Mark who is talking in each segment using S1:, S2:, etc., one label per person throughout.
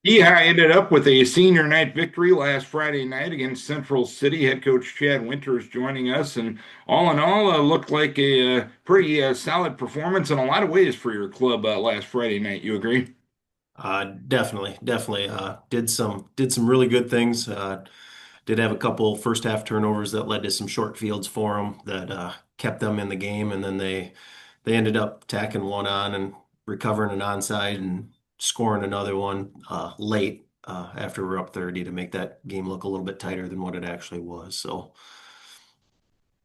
S1: Lehigh ended up with a senior night victory last Friday night against Central City. Head coach Chad Winters joining us, and all in all, looked like a pretty solid performance in a lot of ways for your club last Friday night. You agree?
S2: Definitely. Did some really good things. Did have a couple first half turnovers that led to some short fields for them that kept them in the game, and then they ended up tacking one on and recovering an onside and scoring another one late after we're up 30 to make that game look a little bit tighter than what it actually was. So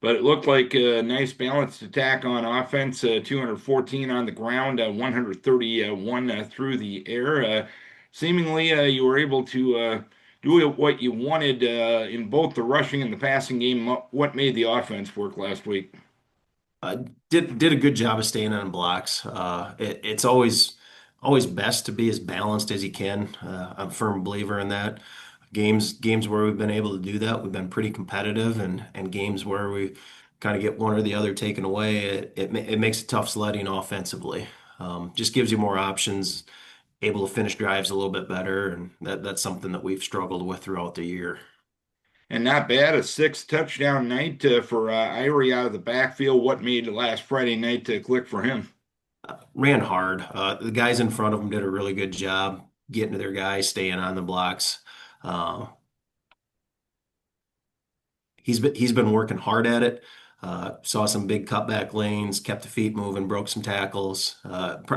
S1: But it looked like a nice balanced attack on offense, 214 on the ground, 131 through the air. Seemingly, you were able to do what you wanted in both the rushing and the passing game. What made the offense work last week?
S2: uh, did a good job of staying on blocks. It's always best to be as balanced as you can. I'm a firm believer in that. Games where we've been able to do that, we've been pretty competitive, and games where we kind of get one or the other taken away, it makes it tough sledding offensively. Just gives you more options, able to finish drives a little bit better, and that's something that we've struggled with throughout the year.
S1: And not bad, a six touchdown night for Irie out of the backfield. What made last Friday night click for him?
S2: Ran hard. The guys in front of him did a really good job getting to their guys, staying on the blocks. Uh, he's been working hard at it. Saw some big cutback lanes, kept the feet moving, broke some tackles.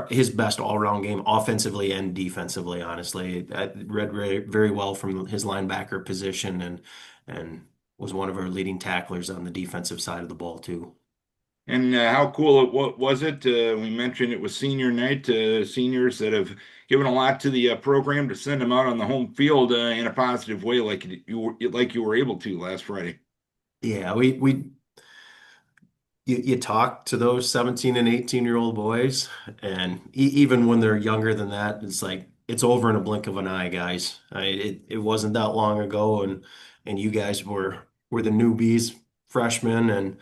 S2: His best all-around game, offensively and defensively, honestly. I read very well from his linebacker position and was one of our leading tacklers on the defensive side of the ball too.
S1: And how cool what was it? We mentioned it was senior night. Seniors that have given a lot to the program to send them out on the home field in a positive way, like you were able to last Friday.
S2: Yeah, you talk to those 17 and 18-year-old boys, and even when they're younger than that, it's like it's over in a blink of an eye, guys. It wasn't that long ago, and you guys were the newbies, freshmen, and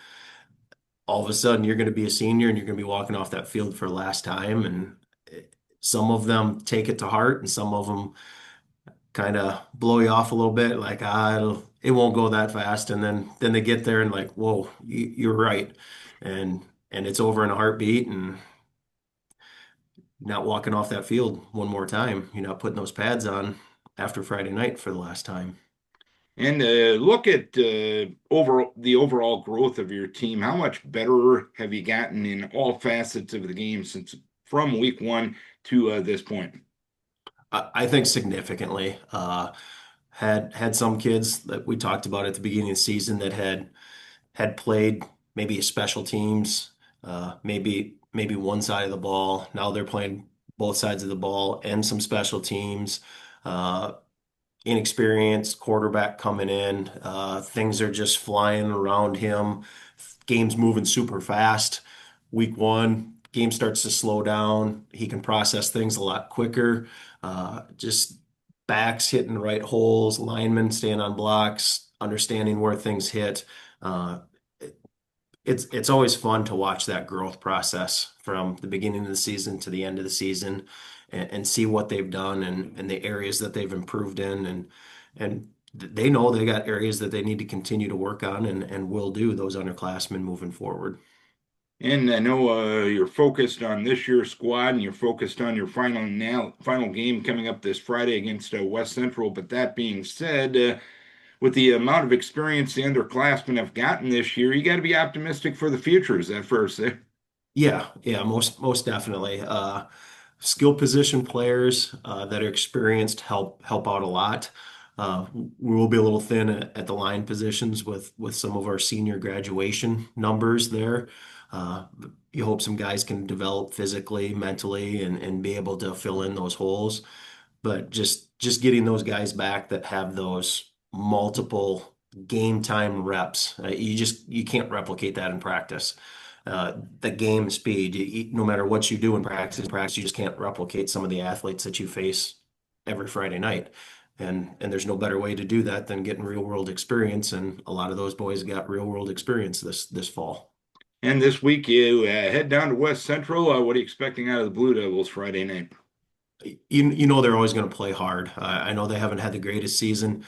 S2: all of a sudden you're going to be a senior and you're going to be walking off that field for the last time. And some of them take it to heart, and some of them kind of blow you off a little bit, like it won't go that fast, and then they get there and like, whoa, you're right, and it's over in a heartbeat, and not walking off that field one more time. You're not putting those pads on after Friday night for the last time.
S1: And look at overall growth of your team. How much better have you gotten in all facets of the game since from week one to this point?
S2: I think significantly. Had some kids that we talked about at the beginning of the season that had played maybe special teams, maybe one side of the ball. Now they're playing both sides of the ball and some special teams. Uh, Inexperienced quarterback coming in. Things are just flying around him. Game's moving super fast. Week one, game starts to slow down. He can process things a lot quicker. Just backs hitting the right holes, linemen staying on blocks, understanding where things hit. Uh, it's always fun to watch that growth process from the beginning of the season to the end of the season and see what they've done and the areas that they've improved in and they know they got areas that they need to continue to work on and will do those underclassmen moving forward.
S1: And I know you're focused on this year's squad, and you're focused on your final game coming up this Friday against West Central. But that being said, with the amount of experience the underclassmen have gotten this year, you got to be optimistic for the future. Is that fair to say?
S2: Yeah, most definitely. Skill position players that are experienced help out a lot. We will be a little thin at the line positions with some of our senior graduation numbers there. Uh, you hope some guys can develop physically, mentally, and be able to fill in those holes. But just getting those guys back that have those multiple game time reps, you can't replicate that in practice. The game speed, no matter what you do in practice, you just can't replicate some of the athletes that you face every Friday night. And there's no better way to do that than getting real world experience. And a lot of those boys got real world experience this fall.
S1: And this week you head down to West Central. What are you expecting out of the Blue Devils Friday night?
S2: you know they're always going to play hard. I know they haven't had the greatest season.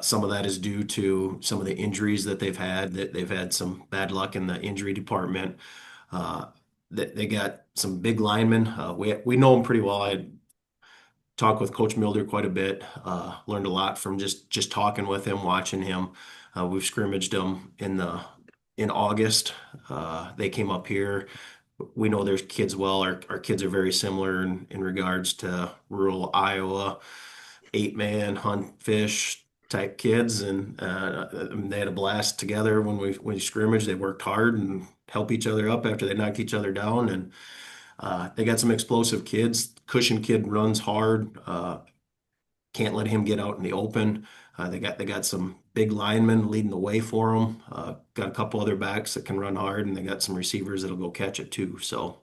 S2: Some of that is due to some of the injuries that they've had. That they've had some bad luck in the injury department. Uh, they got some big linemen. We know them pretty well. I talked with Coach Milder quite a bit. Learned a lot from just talking with him, watching him. We've scrimmaged them in August. They came up here. We know there's kids well. Our kids are very similar in regards to rural Iowa, 8-man hunt fish type kids, and they had a blast together when we scrimmaged. They worked hard and helped each other up after they knocked each other down, and they got some explosive kids. Cushion kid runs hard. Can't let him get out in the open. They got some big linemen leading the way for them. Got a couple other backs that can run hard, and they got some receivers that'll go catch it too. So,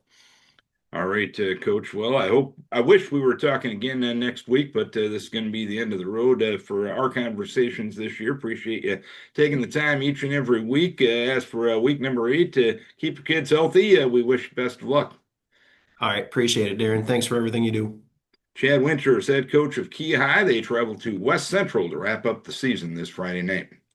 S1: All right, Coach. Well, I wish we were talking again next week, but this is going to be the end of the road for our conversations this year. Appreciate you taking the time each and every week. As for week number 8, keep your kids healthy. We wish you best of luck.
S2: all right, appreciate it, Darren. Thanks for everything you do.
S1: Chad Winter is head coach of Key High. They travel to West Central to wrap up the season this Friday night.